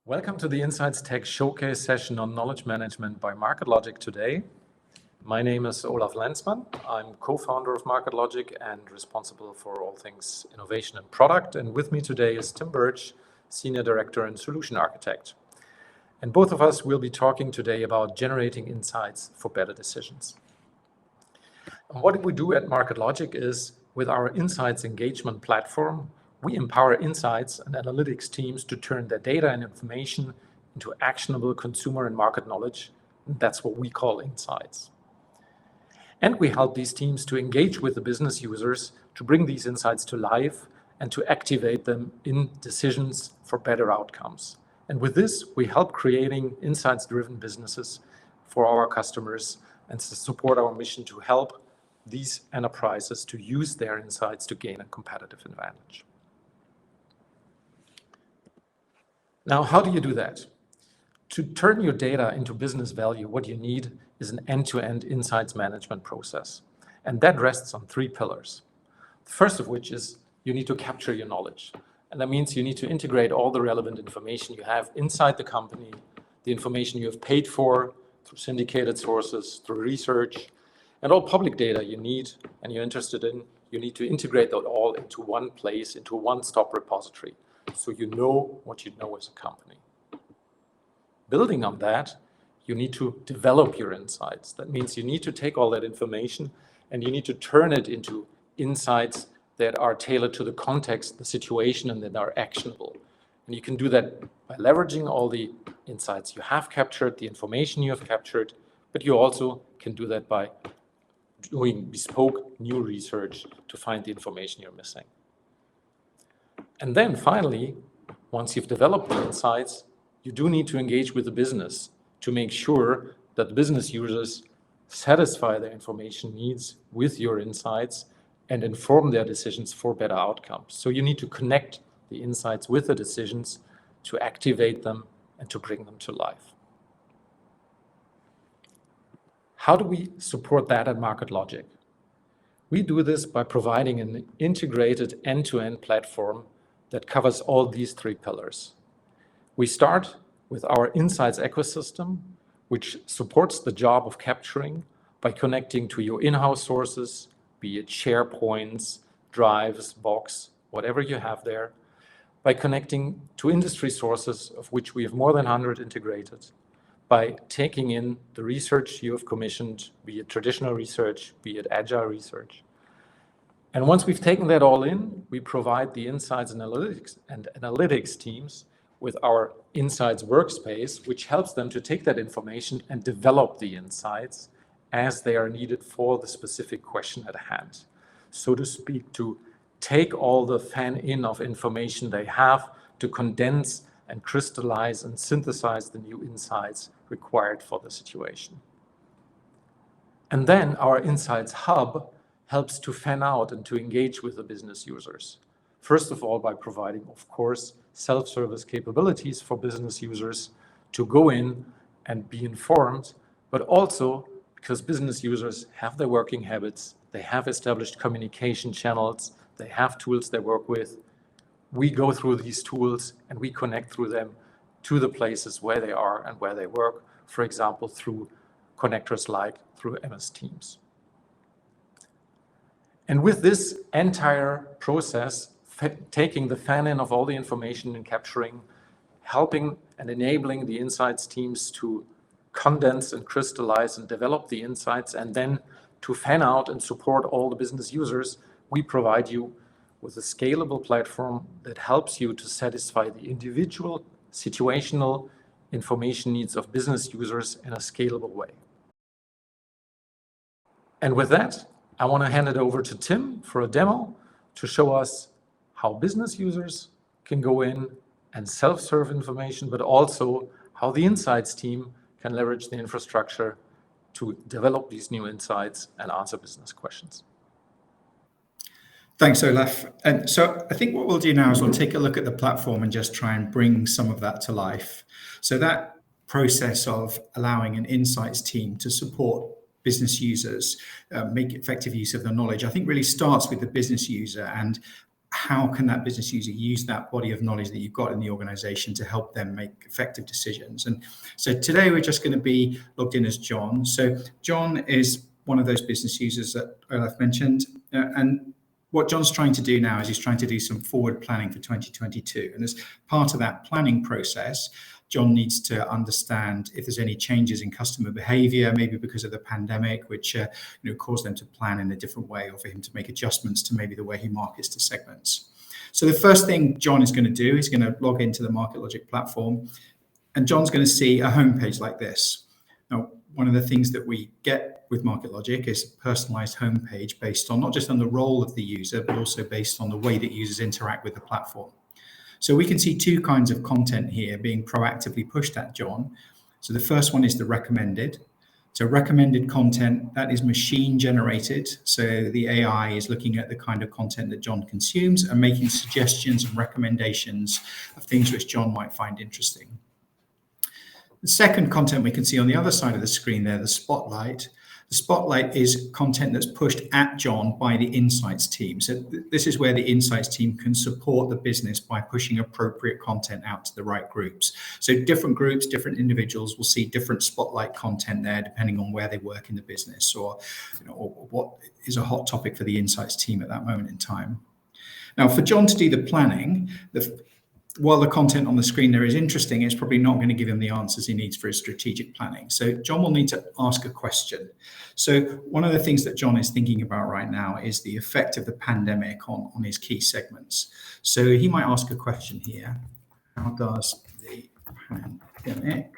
Welcome to the Insights Tech Showcase session on knowledge management by MarketLogic today. My name is Olaf Lenzmann. I'm co-founder of MarketLogic and responsible for all things innovation and product. And with me today is Tim Birch, Senior Director and Solution Architect. And both of us will be talking today about generating insights for better decisions. And what we do at MarketLogic is, with our Insights engagement platform, we empower insights and analytics teams to turn their data and information into actionable consumer and market knowledge. That's what we call insights. And we help these teams to engage with the business users to bring these insights to life and to activate them in decisions for better outcomes. And with this, we help creating insights-driven businesses for our customers and to support our mission to help these enterprises to use their insights to gain a competitive advantage. Now, how do you do that? To turn your data into business value, what you need is an end-to-end insights management process. And that rests on three pillars. The first of which is you need to capture your knowledge. And that means you need to integrate all the relevant information you have inside the company, the information you have paid for through syndicated sources, through research, and all public data you need and you're interested in. You need to integrate that all into one place, into a one-stop repository, so you know what you know as a company. Building on that, you need to develop your insights. That means you need to take all that information and you need to turn it into insights that are tailored to the context, the situation, and that are actionable. And you can do that by leveraging all the insights you have captured, the information you have captured, but you also can do that by doing bespoke new research to find the information you're missing. And then finally, once you've developed the insights, you do need to engage with the business to make sure that business users satisfy their information needs with your insights and inform their decisions for better outcomes. So you need to connect the insights with the decisions to activate them and to bring them to life. How do we support that at MarketLogic? We do this by providing an integrated end-to-end platform that covers all these three pillars. We start with our insights ecosystem, which supports the job of capturing by connecting to your in-house sources, be it SharePoints, Drives, Box, whatever you have there, by connecting to industry sources, of which we have more than 100 integrated, by taking in the research you have commissioned, be it traditional research, be it agile research. And once we've taken that all in, we provide the insights and analytics teams with our insights workspace, which helps them to take that information and develop the insights as they are needed for the specific question at hand. So to speak, to take all the fan-in of information they have to condense and crystallize and synthesize the new insights required for the situation. And then our Insights Hub helps to fan out and to engage with the business users. First of all, by providing, of course, self-service capabilities for business users to go in and be informed, but also because business users have their working habits, they have established communication channels, they have tools they work with. We go through these tools and we connect through them to the places where they are and where they work, for example, through connectors like through MS Teams. And with this entire process, taking the fan-in of all the information and capturing, helping and enabling the insights teams to condense and crystallize and develop the insights, and then to fan out and support all the business users, we provide you with a scalable platform that helps you to satisfy the individual situational information needs of business users in a scalable way. And with that, I want to hand it over to Tim for a demo to show us how business users can go in and self-serve information, but also how the insights team can leverage the infrastructure to develop these new insights and answer business questions. Thanks, Olaf. And so I think what we'll do now is we'll take a look at the platform and just try and bring some of that to life. So that process of allowing an insights team to support business users make effective use of the knowledge, I think really starts with the business user and how can that business user use that body of knowledge that you've got in the organization to help them make effective decisions. And so today we're just going to be logged in as John. So John is one of those business users that I've mentioned. And what John's trying to do now is he's trying to do some forward planning for 2022. And as part of that planning process, John needs to understand if there's any changes in customer behavior, maybe because of the pandemic, which caused them to plan in a different way, or for him to make adjustments to maybe the way he markets to segments. So the first thing John is going to do is going to log into the MarketLogic platform, and John's going to see a homepage like this. Now, one of the things that we get with MarketLogic is a personalized homepage based on not just on the role of the user, but also based on the way that users interact with the platform. So we can see two kinds of content here being proactively pushed at John. So the first one is the recommended. So recommended content, that is machine generated. So the AI is looking at the kind of content that John consumes and making suggestions and recommendations of things which John might find interesting. The second content we can see on the other side of the screen there, the spotlight. The spotlight is content that's pushed at John by the insights team. So this is where the insights team can support the business by pushing appropriate content out to the right groups. So different groups, different individuals will see different spotlight content there, depending on where they work in the business, or what is a hot topic for the insights team at that moment in time. Now, for John to do the planning, while the content on the screen there is interesting, it's probably not going to give him the answers he needs for his strategic planning. So John will need to ask a question. So one of the things that John is thinking about right now is the effect of the pandemic on his key segments. So he might ask a question here. How does the pandemic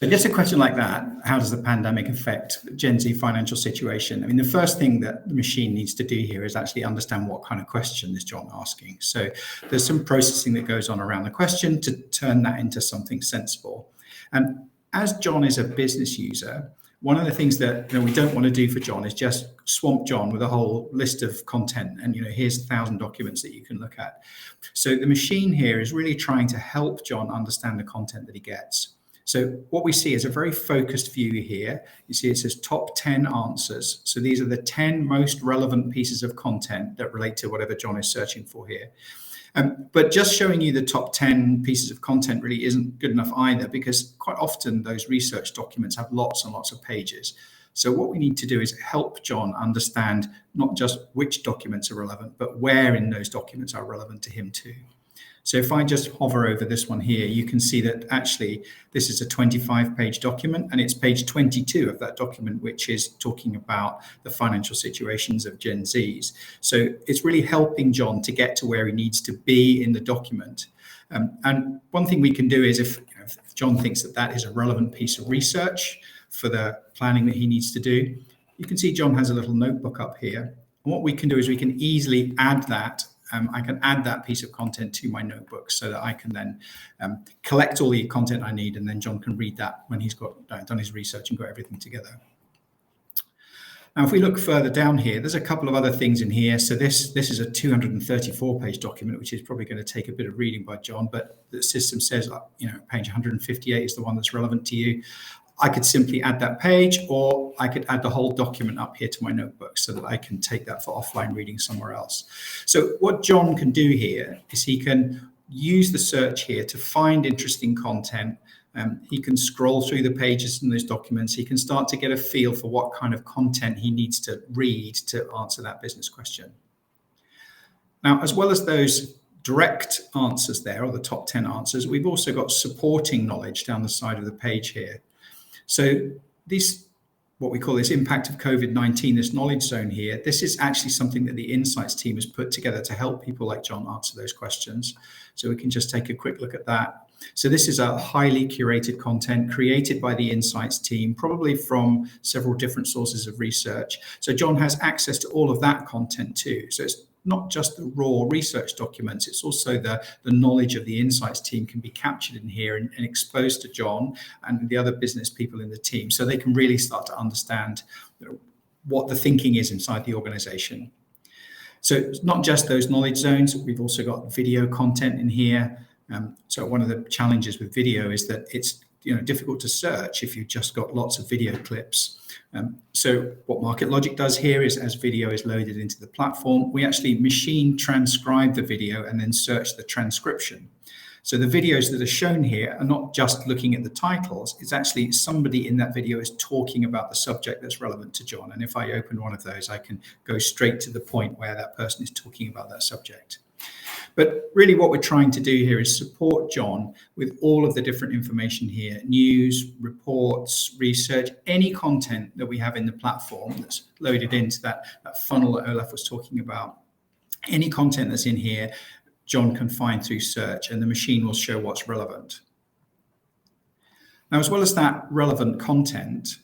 So just a question like that, how does the pandemic affect Gen Z financial situation? I mean, the first thing that the machine needs to do here is actually understand what kind of question is John asking. So there's some processing that goes on around the question to turn that into something sensible. And as John is a business user, one of the things that we don't want to do for John is just swamp John with a whole list of content and here's 1,000 documents that you can look at. So the machine here is really trying to help John understand the content that he gets. So what we see is a very focused view here. You see it says top 10 answers. So these are the 10 most relevant pieces of content that relate to whatever John is searching for here. But just showing you the top 10 pieces of content really isn't good enough either, because quite often those research documents have lots and lots of pages. So what we need to do is help John understand not just which documents are relevant, but where in those documents are relevant to him too. So if I just hover over this one here, you can see that actually this is a 25-page document, and it's page 22 of that document, which is talking about the financial situations of Gen Zs. So it's really helping John to get to where he needs to be in the document. And one thing we can do is if John thinks that that is a relevant piece of research for the planning that he needs to do, you can see John has a little notebook up here. And what we can do is we can easily add that. I can add that piece of content to my notebook so that I can then collect all the content I need, and then John can read that when he's got done his research and got everything together. Now, if we look further down here, there's a couple of other things in here. So this is a 234-page document, which is probably going to take a bit of reading by John, but the system says, page 158 is the one that's relevant to you. I could simply add that page, or I could add the whole document up here to my notebook so that I can take that for offline reading somewhere else. So what John can do here is he can use the search here to find interesting content. He can scroll through the pages in those documents. He can start to get a feel for what kind of content he needs to read to answer that business question. Now, as well as those direct answers there, or the top 10 answers, we've also got supporting knowledge down the side of the page here. So this, what we call this impact of COVID-19, this knowledge zone here, this is actually something that the insights team has put together to help people like John answer those questions. So we can just take a quick look at that. So this is a highly curated content created by the insights team, probably from several different sources of research. So John has access to all of that content too. So it's not just the raw research documents, it's also the knowledge of the insights team can be captured in here and exposed to John and the other business people in the team, so they can really start to understand what the thinking is inside the organization. So it's not just those knowledge zones, we've also got video content in here. So one of the challenges with video is that it's difficult to search if you've just got lots of video clips. So what Market Logic does here is, as video is loaded into the platform, we actually machine transcribe the video and then search the transcription. So the videos that are shown here are not just looking at the titles, it's actually somebody in that video is talking about the subject that's relevant to John. And if I open one of those, I can go straight to the point where that person is talking about that subject. But really what we're trying to do here is support John with all of the different information here: news, reports, research, any content that we have in the platform that's loaded into that funnel that Olaf was talking about. Any content that's in here, John can find through search, and the machine will show what's relevant. Now, as well as that relevant content,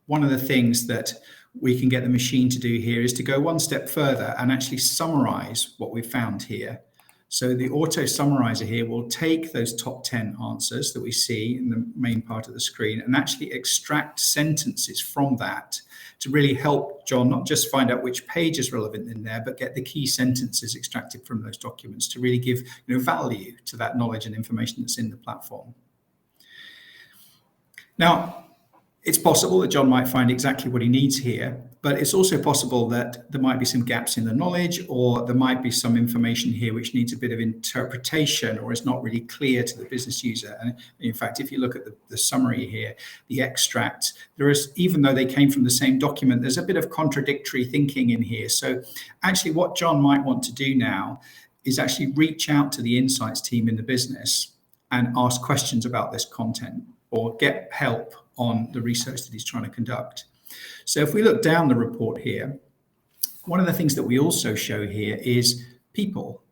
one of the things that we can get the machine to do here is to go one step further and actually summarize what we've found here. So the auto summarizer here will take those top 10 answers that we see in the main part of the screen and actually extract sentences from that to really help John not just find out which page is relevant in there, but get the key sentences extracted from those documents to really give value to that knowledge and information that's in the platform. Now, it's possible that John might find exactly what he needs here, but it's also possible that there might be some gaps in the knowledge, or there might be some information here which needs a bit of interpretation or is not really clear to the business user. And in fact, if you look at the summary here, the extract, there is, even though they came from the same document, there's a bit of contradictory thinking in here. So actually what John might want to do now is actually reach out to the insights team in the business and ask questions about this content or get help on the research that he's trying to conduct. So if we look down the report here, one of the things that we also show here is people.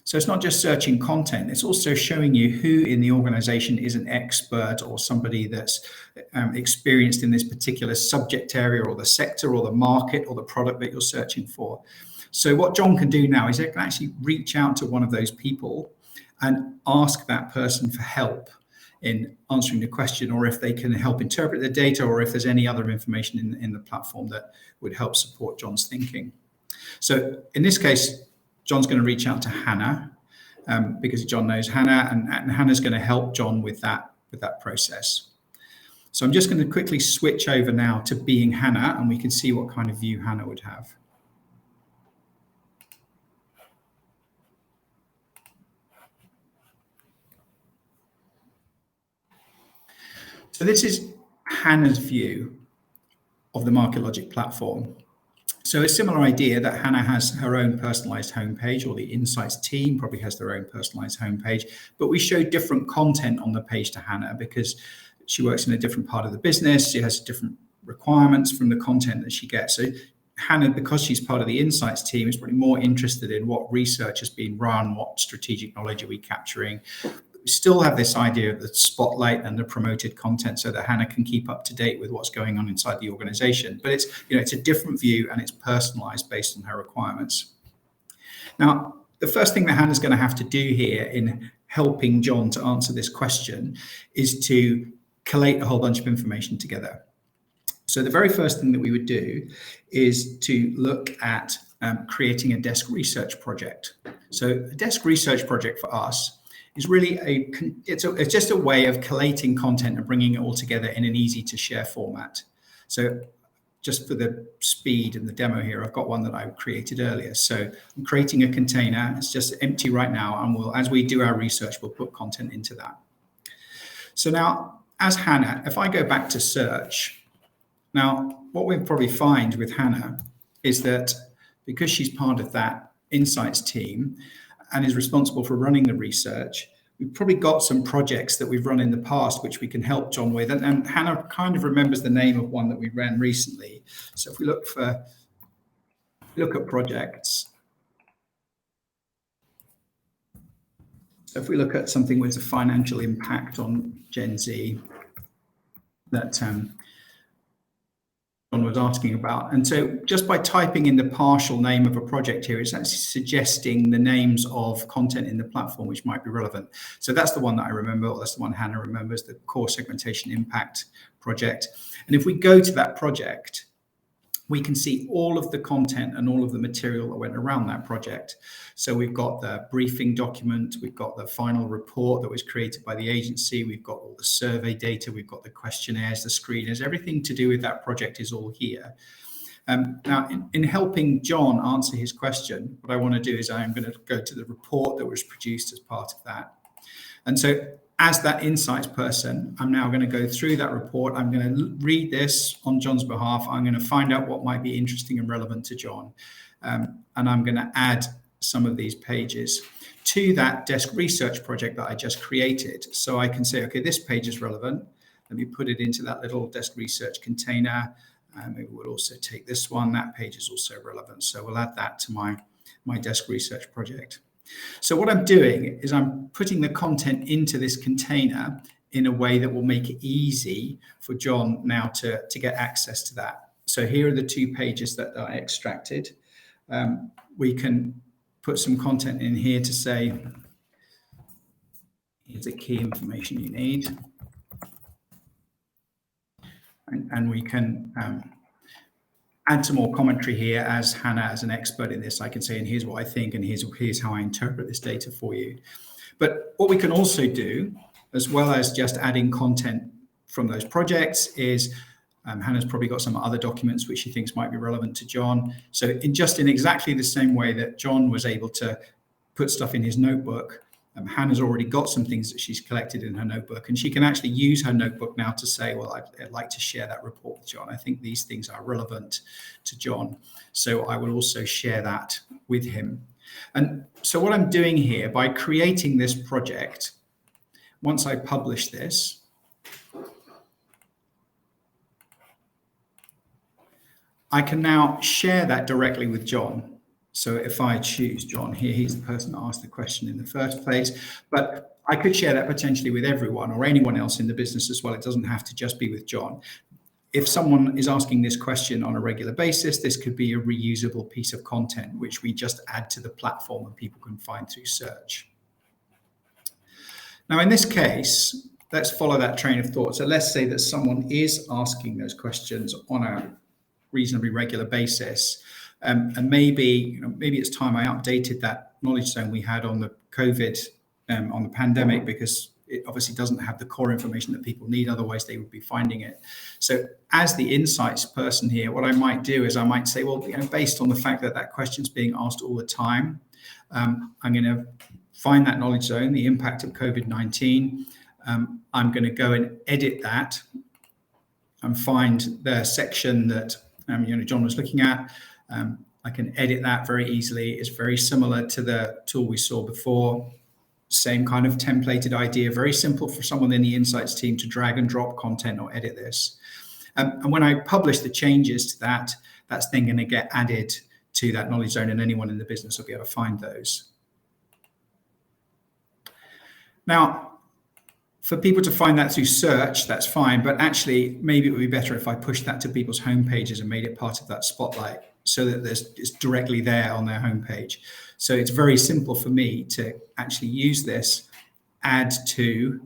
So it's not just searching content, it's also showing you who in the organization is an expert or somebody that's experienced in this particular subject area or the sector or the market or the product that you're searching for. So what John can do now is he can actually reach out to one of those people and ask that person for help in answering the question, or if they can help interpret the data, or if there's any other information in the platform that would help support John's thinking. So in this case, John's going to reach out to Hannah because John knows Hannah, and Hannah's going to help John with that process. So I'm just going to quickly switch over now to being Hannah, and we can see what kind of view Hannah would have. So this is Hannah's view of the Market Logic platform. So a similar idea that Hannah has her own personalized homepage, or the insights team probably has their own personalized homepage, but we show different content on the page to Hannah because she works in a different part of the business. She has different requirements from the content that she gets. So Hannah, because she's part of the insights team, is probably more interested in what research has been run, what strategic knowledge are we capturing. We still have this idea of the spotlight and the promoted content so that Hannah can keep up to date with what's going on inside the organization. But it's a different view, and it's personalized based on her requirements. Now, the first thing that Hannah's going to have to do here in helping John to answer this question is to collate a whole bunch of information together. So the very first thing that we would do is to look at creating a desk research project. So a desk research project for us is really it's just a way of collating content and bringing it all together in an easy to share format. So just for the speed and the demo here, I've got one that I created earlier. So I'm creating a container. It's just empty right now, and as we do our research, we'll put content into that. So now, as Hannah, if I go back to search, now what we'll probably find with Hannah is that because she's part of that insights team and is responsible for running the research, we've probably got some projects that we've run in the past which we can help John with. And Hannah kind of remembers the name of one that we ran recently. So if we look at projects, so if we look at something with a financial impact on Gen Z that John was asking about. And so just by typing in the partial name of a project here, it's actually suggesting the names of content in the platform which might be relevant. So that's the one that I remember, or that's the one Hannah remembers, the core segmentation impact project. And if we go to that project, we can see all of the content and all of the material that went around that project. So we've got the briefing document, we've got the final report that was created by the agency, we've got all the survey data, we've got the questionnaires, the screeners, everything to do with that project is all here. Now, in helping John answer his question, what I want to do is I'm going to go to the report that was produced as part of that. And so as that insights person, I'm now going to go through that report. I'm going to read this on John's behalf. I'm going to find out what might be interesting and relevant to John. And I'm going to add some of these pages to that desk research project that I just created. So I can say, okay, this page is relevant. Let me put it into that little desk research container. Maybe we'll also take this one. That page is also relevant. So we'll add that to my desk research project. So what I'm doing is I'm putting the content into this container in a way that will make it easy for John now to get access to that. So here are the 2 pages that I extracted. We can put some content in here to say, here's the key information you need. And we can add some more commentary here as Hannah, as an expert in this. I can say, and here's what I think, and here's how I interpret this data for you. But what we can also do, as well as just adding content from those projects, is Hannah's probably got some other documents which she thinks might be relevant to John. So in exactly the same way that John was able to put stuff in his notebook, Hannah's already got some things that she's collected in her notebook, and she can actually use her notebook now to say, well, I'd like to share that report with John. I think these things are relevant to John, so I will also share that with him. And so what I'm doing here, by creating this project, once I publish this, I can now share that directly with John. So if I choose John here, he's the person that asked the question in the first place, but I could share that potentially with everyone or anyone else in the business as well. It doesn't have to just be with John. If someone is asking this question on a regular basis, this could be a reusable piece of content, which we just add to the platform and people can find through search. Now, in this case, let's follow that train of thought. So let's say that someone is asking those questions on a reasonably regular basis. And maybe it's time I updated that knowledge zone we had on the COVID, on the pandemic, because it obviously doesn't have the core information that people need. Otherwise, they would be finding it. So as the insights person here, what I might do is I might say, well, based on the fact that that question's being asked all the time, I'm going to find that knowledge zone, the impact of COVID-19. I'm going to go and edit that and find the section that John was looking at. I can edit that very easily. It's very similar to the tool we saw before. Same kind of templated idea, very simple for someone in the insights team to drag and drop content or edit this. And when I publish the changes to that, that's then going to get added to that knowledge zone, and anyone in the business will be able to find those. Now, for people to find that through search, that's fine, but actually maybe it would be better if I pushed that to people's homepages and made it part of that spotlight so that it's directly there on their homepage. So it's very simple for me to actually use this, add to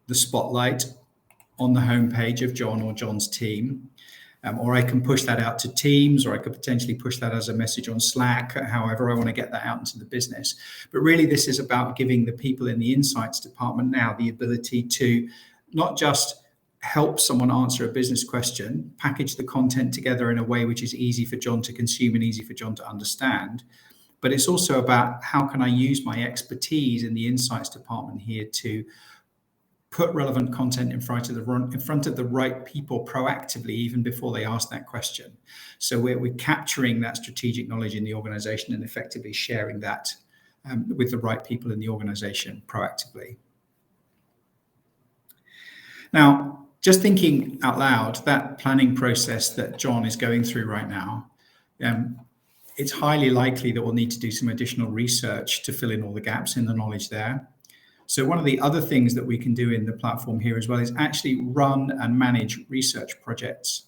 the spotlight on the homepage of John or John's team, or I can push that out to Teams, or I could potentially push that as a message on Slack, however I want to get that out into the business. But really, this is about giving the people in the insights department now the ability to not just help someone answer a business question, package the content together in a way which is easy for John to consume and easy for John to understand, but it's also about how can I use my expertise in the insights department here to put relevant content in front of the right people proactively, even before they ask that question. So we're capturing that strategic knowledge in the organization and effectively sharing that with the right people in the organization proactively. Now, just thinking out loud, that planning process that John is going through right now, it's highly likely that we'll need to do some additional research to fill in all the gaps in the knowledge there. So one of the other things that we can do in the platform here as well is actually run and manage research projects.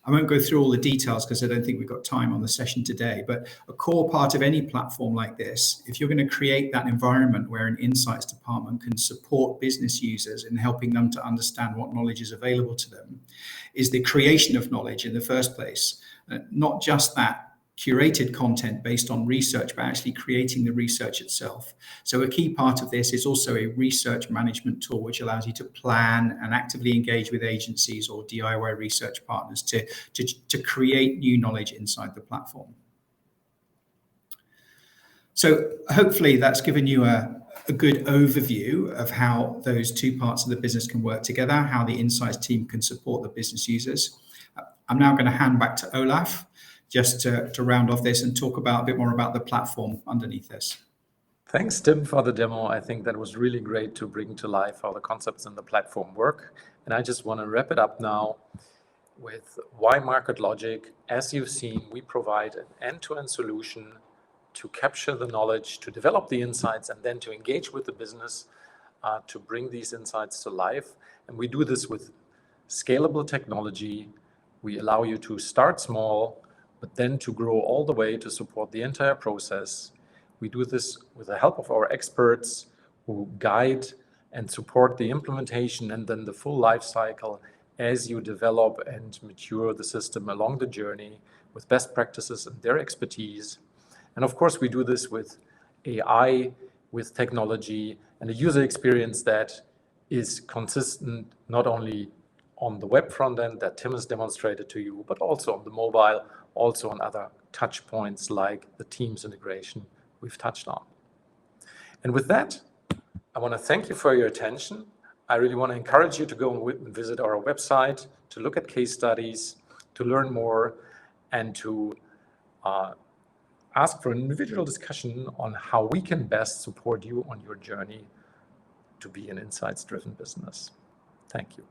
I won't go through all the details because I don't think we've got time on the session today, but a core part of any platform like this, if you're going to create that environment where an insights department can support business users in helping them to understand what knowledge is available to them, is the creation of knowledge in the first place. Not just that curated content based on research, but actually creating the research itself. So a key part of this is also a research management tool, which allows you to plan and actively engage with agencies or DIY research partners to create new knowledge inside the platform. So hopefully that's given you a good overview of how those two parts of the business can work together, how the insights team can support the business users. I'm now going to hand back to Olaf just to round off this and talk about a bit more about the platform underneath this. Thanks, Tim, for the demo. I think that was really great to bring to life how the concepts in the platform work. And I just want to wrap it up now with why Market Logic. As you've seen, we provide an end-to-end solution to capture the knowledge, to develop the insights, and then to engage with the business to bring these insights to life. And we do this with scalable technology. We allow you to start small, but then to grow all the way to support the entire process. We do this with the help of our experts who guide and support the implementation and then the full life cycle as you develop and mature the system along the journey with best practices and their expertise. And of course, we do this with AI, with technology, and a user experience that is consistent not only on the web front end that Tim has demonstrated to you, but also on the mobile, also on other touch points like the Teams integration we've touched on. And with that, I want to thank you for your attention. I really want to encourage you to go and visit our website, to look at case studies, to learn more, and to ask for an individual discussion on how we can best support you on your journey to be an insights-driven business. Thank you.